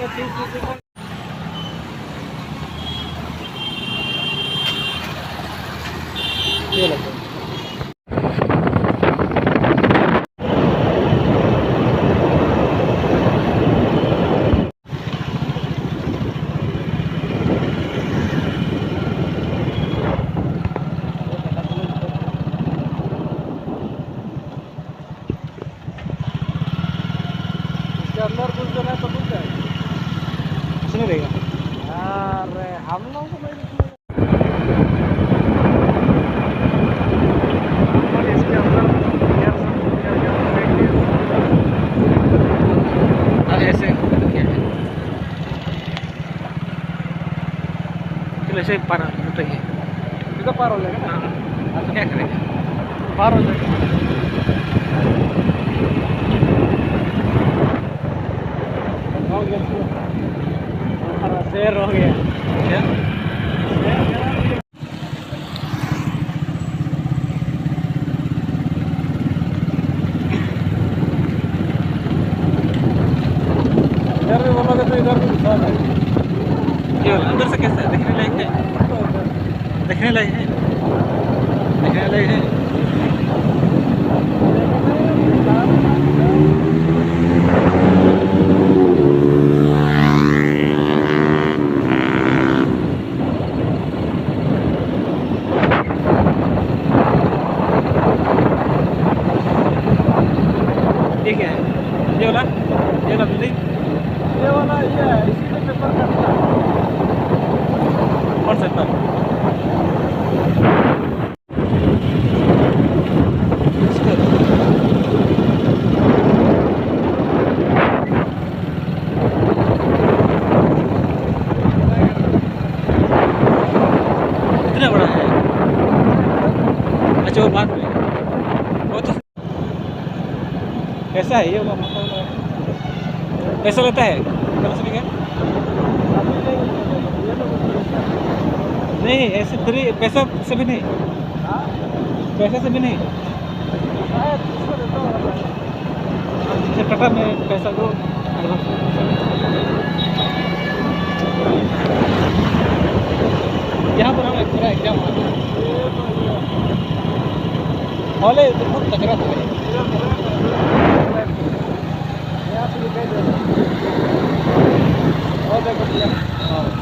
ये लगता है अंदर कुछ जो है तो कुछ जाएगा कुछ नहीं रहेगा। अरे हम लोग को नहीं दिखने इसके अंदर ऐसे चलो ऐसे पार उतरिए इधर पार हो जाएगा ना। हाँ क्या करेंगे पार हो जाएगा। शेर हो गया क्या इधर भी बोलोगे तो इधर भी घुसा जाएगा। केवल अंदर से कैसा है देखने लायक है देखने लायक है देखने लायक है। ठीक है ये वाला बिल्डिंग ये वाला ये है इसी में पेपर करता है। कौन सा पेपर इतना बड़ा है। अच्छा वो बाद में वो तो कैसा है ये कैसा रहता है क्या नहीं ऐसे फ्री पैसा से भी नहीं पैसा से भी नहीं टका में पैसा दो यहाँ पर हम पूरा एग्जाम हॉल है तो बहुत कचरा था और देखो